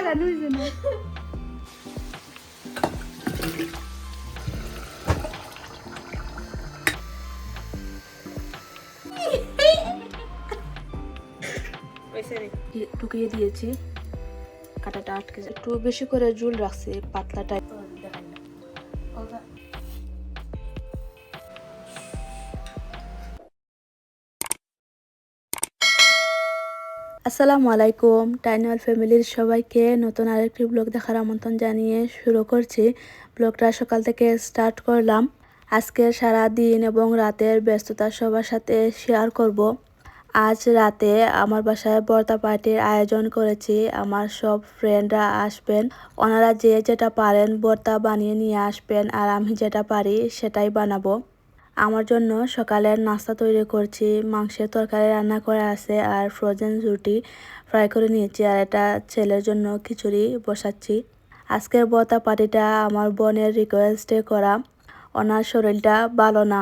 লাগানো হয়েছে না। ঢুকিয়ে দিয়েছি, কাঁটাটা আটকে যায়। একটু বেশি করে ঝোল রাখছি, পাতলা টাইপ। আসসালামু আলাইকুম, টাইনাল ফ্যামিলির সবাইকে নতুন আরেকটি ব্লগ দেখার আমন্ত্রণ জানিয়ে শুরু করছি। ব্লগটা সকাল থেকে স্টার্ট করলাম। আজকের সারা দিন এবং রাতের ব্যস্ততা সবার সাথে শেয়ার করব। আজ রাতে আমার বাসায় বর্তা পার্টির আয়োজন করেছি। আমার সব ফ্রেন্ডরা আসবেন। ওনারা যে যেটা পারেন বর্তা বানিয়ে নিয়ে আসবেন, আর আমি যেটা পারি সেটাই বানাবো। আমার জন্য সকালের নাস্তা তৈরি করছি। মাংসের তরকারি রান্না করা আছে আর ফ্রোজেন রুটি ফ্রাই করে নিয়েছি, আর এটা ছেলের জন্য খিচুড়ি বসাচ্ছি। আজকের বর্তা পার্টিটা আমার বোনের রিকোয়েস্টে করা। ওনার শরীরটা ভালো না,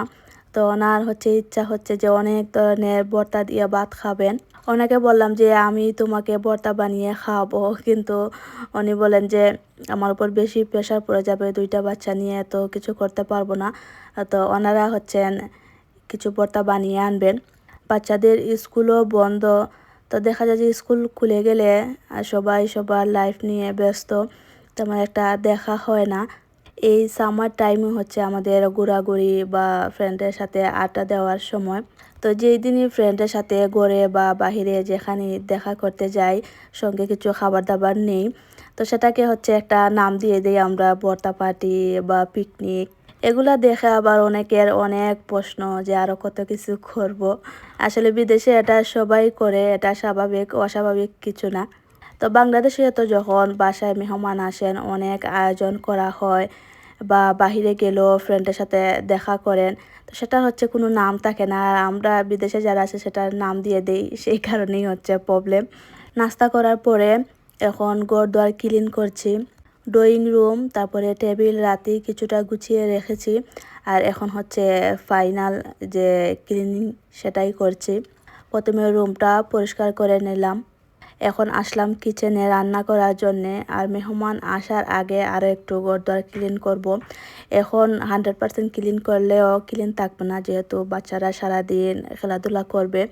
তো ওনার ইচ্ছা হচ্ছে যে অনেক ধরনের ভর্তা দিয়ে ভাত খাবেন। ওনাকে বললাম যে আমি তোমাকে ভর্তা বানিয়ে খাওয়াবো, কিন্তু উনি বলেন যে আমার উপর বেশি প্রেশার পড়ে যাবে, দুইটা বাচ্চা নিয়ে তো কিছু করতে পারবো না। তো ওনারা কিছু ভর্তা বানিয়ে আনবেন। বাচ্চাদের স্কুলও বন্ধ, তো দেখা যায় যে স্কুল খুলে গেলে সবাই সবার লাইফ নিয়ে ব্যস্ত, তেমন একটা দেখা হয় না। এই সামার টাইমে আমাদের ঘোরাঘুরি বা ফ্রেন্ডের সাথে আড্ডা দেওয়ার সময়। তো যেই দিনই ফ্রেন্ডের সাথে ঘরে বা বাহিরে যেখানে দেখা করতে যাই, সঙ্গে কিছু খাবার দাবার নেই, তো সেটাকে একটা নাম দিয়ে দিই আমরা, বর্তা পার্টি বা পিকনিক। এগুলা দেখে আবার অনেকের অনেক প্রশ্ন যে আরো কত কিছু করব। আসলে বিদেশে এটা সবাই করে, এটা স্বাভাবিক, অস্বাভাবিক কিছু না। তো বাংলাদেশে তো যখন বাসায় মেহমান আসেন অনেক আয়োজন করা হয়, বা বাহিরে গেলেও ফ্রেন্ডের সাথে দেখা করেন, তো সেটা কোনো নাম থাকে না। আর আমরা বিদেশে যারা আছে সেটার নাম দিয়ে দেই, সেই কারণেই প্রবলেম। নাস্তা করার পরে এখন ঘর দুয়ার ক্লিন করছি। ড্রয়িং রুম, তারপরে টেবিল রাতে কিছুটা গুছিয়ে রেখেছি, আর এখন ফাইনাল যে ক্লিনিং সেটাই করছি। প্রথমে রুমটা পরিষ্কার করে নিলাম। এখন আসলাম কিচেনে রান্না করার জন্যে, আর মেহমান আসার আগে আরও একটু ঘরদোর ক্লিন করব। এখন 100% ক্লিন করলেও ক্লিন থাকবে না, যেহেতু বাচ্চারা সারাদিন খেলাধুলা করবে।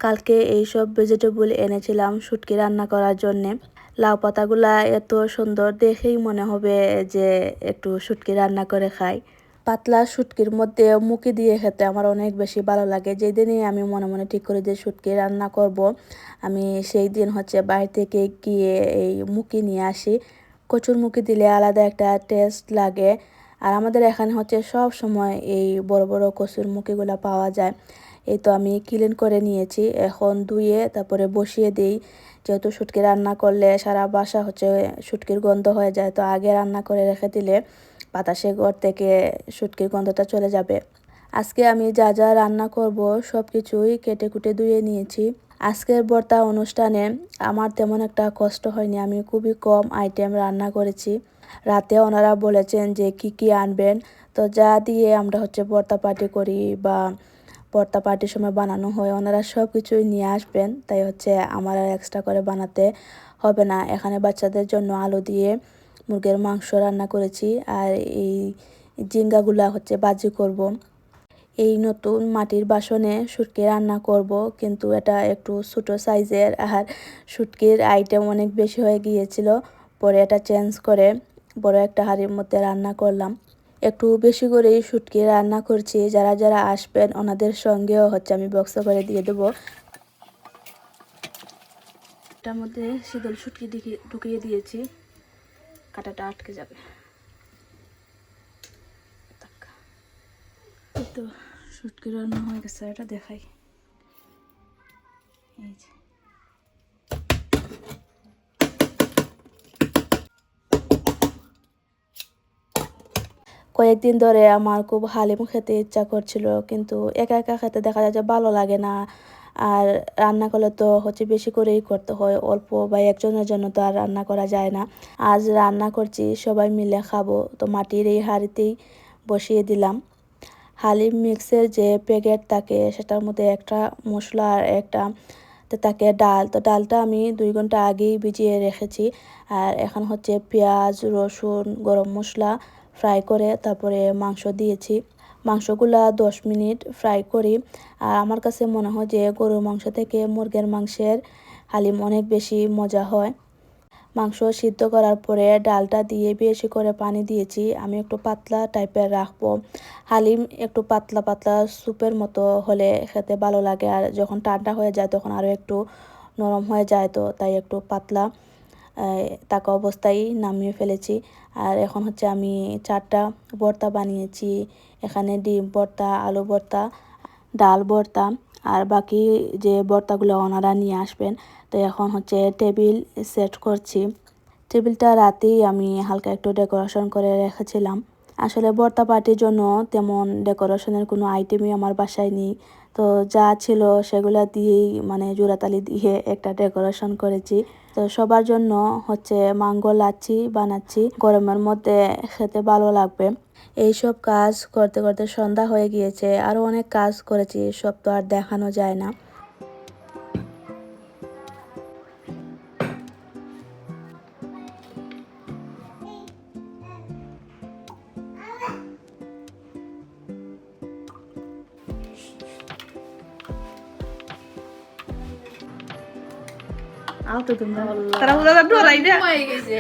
কালকে এইসব ভেজিটেবল এনেছিলাম শুটকি রান্না করার জন্যে। লাউ পাতাগুলা এত সুন্দর, দেখেই মনে হবে যে একটু শুটকি রান্না করে খাই। পাতলা শুটকির মধ্যে মুখি দিয়ে খেতে আমার অনেক বেশি ভালো লাগে। যেদিনই আমি মনে মনে ঠিক করি যে শুটকি রান্না করব, আমি সেই দিন বাইরে থেকে গিয়ে এই মুখি নিয়ে আসি। কচুর মুখি দিলে আলাদা একটা টেস্ট লাগে। আর আমাদের এখানে সব সময় এই বড় বড় কচুর মুখিগুলো পাওয়া যায়। এই তো আমি ক্লিন করে নিয়েছি, এখন ধুয়ে তারপরে বসিয়ে দিই। যেহেতু শুটকি রান্না করলে সারা বাসা শুটকির গন্ধ হয়ে যায়, তো আগে রান্না করে রেখে দিলে বাতাসে ঘর থেকে শুটকির গন্ধটা চলে যাবে। আজকে আমি যা যা রান্না করব সব কিছুই কেটে কুটে ধুয়ে নিয়েছি। আজকের ভর্তা অনুষ্ঠানে আমার তেমন একটা কষ্ট হয়নি, আমি খুবই কম আইটেম রান্না করেছি। রাতে ওনারা বলেছেন যে কি কি আনবেন, তো যা দিয়ে আমরা ভর্তা পার্টি করি বা ভর্তা পার্টির সময় বানানো হয়, ওনারা সব কিছুই নিয়ে আসবেন। তাই আমার আর এক্সট্রা করে বানাতে হবে না। এখানে বাচ্চাদের জন্য আলু দিয়ে মুরগির মাংস রান্না করেছি, আর এই জিঙ্গাগুলা ভাজি করব। এই নতুন মাটির বাসনে শুটকি রান্না করব, কিন্তু এটা একটু ছোটো সাইজের, আর শুটকির আইটেম অনেক বেশি হয়ে গিয়েছিল। পরে এটা চেঞ্জ করে বড় একটা হাঁড়ির মধ্যে রান্না করলাম। একটু বেশি করেই শুটকি রান্না করছি, যারা যারা আসবেন ওনাদের সঙ্গেও আমি বক্স করে দিয়ে দেবো। এটার মধ্যে শীতল শুটকি ঢুকিয়ে দিয়েছি, কাঁটাটা আটকে যাবে। তো শুটকি রান্না হয়ে গেছে, এটা দেখাই। এই যে কয়েকদিন ধরে আমার খুব হালিম খেতে ইচ্ছা করছিল, কিন্তু একা একা খেতে দেখা যায় যে ভালো লাগে না। আর রান্না করলে তো বেশি করেই করতে হয়, অল্প বা একজনের জন্য তো আর রান্না করা যায় না। আজ রান্না করছি, সবাই মিলে খাবো, তো মাটির এই হাঁড়িতেই বসিয়ে দিলাম। হালিম মিক্সের যে প্যাকেট থাকে সেটার মধ্যে একটা মশলা আর একটা তো তাকে ডাল, তো ডালটা আমি 2 ঘন্টা আগেই ভিজিয়ে রেখেছি। আর এখন হচ্ছে পেঁয়াজ, রসুন, গরম মশলা ফ্রাই করে তারপরে মাংস দিয়েছি। মাংসগুলা 10 মিনিট ফ্রাই করি। আর আমার কাছে মনে হয় যে গরুর মাংস থেকে মুরগির মাংসের হালিম অনেক বেশি মজা হয়। মাংস সিদ্ধ করার পরে ডালটা দিয়ে বেশি করে পানি দিয়েছি। আমি একটু পাতলা টাইপের রাখবো। হালিম একটু পাতলা পাতলা স্যুপের মতো হলে খেতে ভালো লাগে, আর যখন ঠান্ডা হয়ে যায় তখন আরও একটু নরম হয়ে যায়, তো তাই একটু পাতলা থাকা অবস্থায় নামিয়ে ফেলেছি। আর এখন হচ্ছে আমি 4টা ভর্তা বানিয়েছি। এখানে ডিম ভর্তা, আলু ভর্তা, ডাল ভর্তা, আর বাকি যে ভর্তাগুলো ওনারা নিয়ে আসবেন। তো এখন হচ্ছে টেবিল সেট করছি। টেবিলটা রাতেই আমি হালকা একটু ডেকোরেশন করে রেখেছিলাম। আসলে ভর্তা পার্টির জন্য তেমন ডেকোরেশনের কোনো আইটেমই আমার বাসায় নেই, তো যা ছিল সেগুলো দিয়েই মানে জোড়াতালি দিয়ে একটা ডেকোরেশন করেছি। তো সবার জন্য হচ্ছে ম্যাঙ্গো লাচ্ছি বানাচ্ছি, গরমের মধ্যে খেতে ভালো লাগবে। এইসব কাজ করতে করতে সন্ধ্যা হয়ে গিয়েছে। আরও অনেক কাজ করেছি, সব তো আর দেখানো যায় না। তো তোমরা তারা বুঝা ডরাই না হয়ে গেছে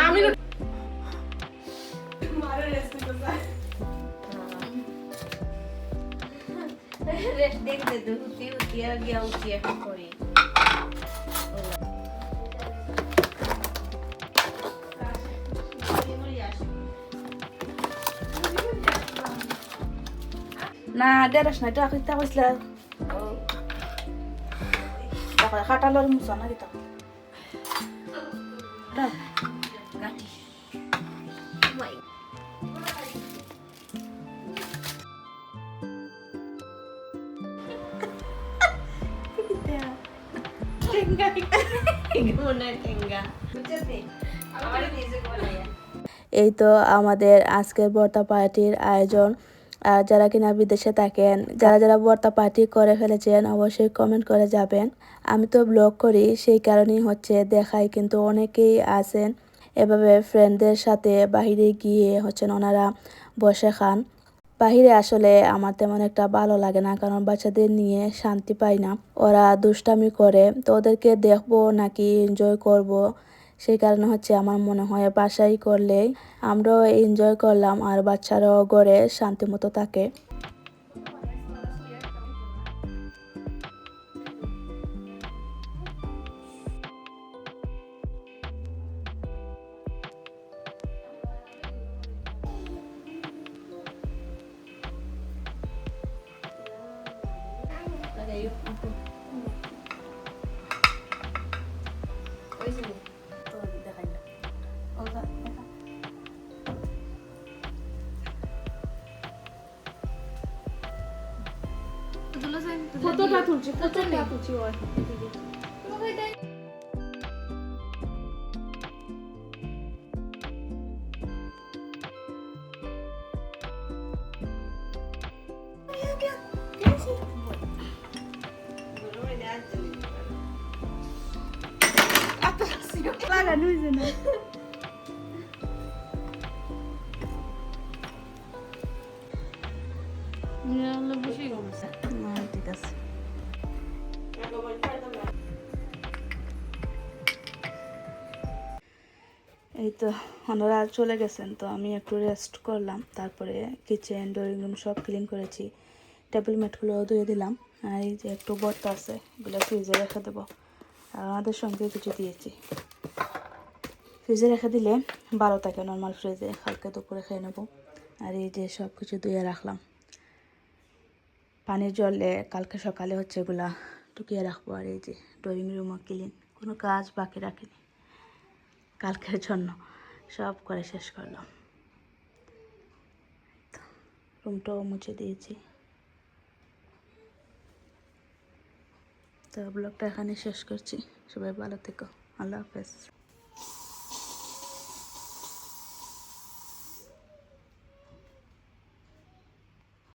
আমি মারে রেস্ট করতে রেস্ট দেখতে তো হুতি আর গিয়া উঠি এখন করি না দেড়াস না, এটা কইতা কইছলা তারপরে খাটালোর মুসা না দিতা গাটি এই তো আমাদের আজকের ভর্তা পার্টির আয়োজন। আর যারা কিনা বিদেশে থাকেন, যারা যারা ভর্তা পার্টি করে ফেলেছেন অবশ্যই কমেন্ট করে যাবেন। আমি তো ব্লগ করি, সেই কারণেই হচ্ছে দেখাই, কিন্তু অনেকেই আছেন এভাবে ফ্রেন্ডদের সাথে বাহিরে গিয়ে হচ্ছেন ওনারা বসে খান। বাহিরে আসলে আমার তেমন একটা ভালো লাগে না, কারণ বাচ্চাদের নিয়ে শান্তি পাই না। ওরা দুষ্টামি করে, তো ওদেরকে দেখবো নাকি এনজয় করব, সেই কারণে হচ্ছে আমার মনে হয় বাসায় করলে আমরাও এনজয় করলাম আর বাচ্চারাও ঘরে শান্তি মতো থাকে। ফটোটা তুলছি লাগানো হয়েছে না। ঠিক আছে, এই তো ওনারা চলে গেছেন, তো আমি একটু রেস্ট করলাম। তারপরে কিচেন, ড্রয়িং রুম সব ক্লিন করেছি, টেবিল ম্যাটগুলো ধুয়ে দিলাম। আর এই যে একটু ভর্তা আছে, এগুলো ফ্রিজে রেখে দেবো। আর আমাদের সঙ্গে কিছু দিয়েছি, ফ্রিজে রেখে দিলে ভালো থাকে, নর্মাল ফ্রিজে হালকা দুপুরে খেয়ে নেবো। আর এই যে সব কিছু ধুয়ে রাখলাম, পানির জলে কালকে সকালে হচ্ছে এগুলা টুকিয়ে রাখবো। আর এই যে ড্রয়িং রুমও ক্লিন, কোনো কাজ বাকি রাখিনি, কালকের জন্য সব করে শেষ করলাম। রুমটাও মুছে দিয়েছি। তো ব্লগটা এখানে শেষ করছি। সবাই ভালো থেকো, আল্লাহ হাফেজ।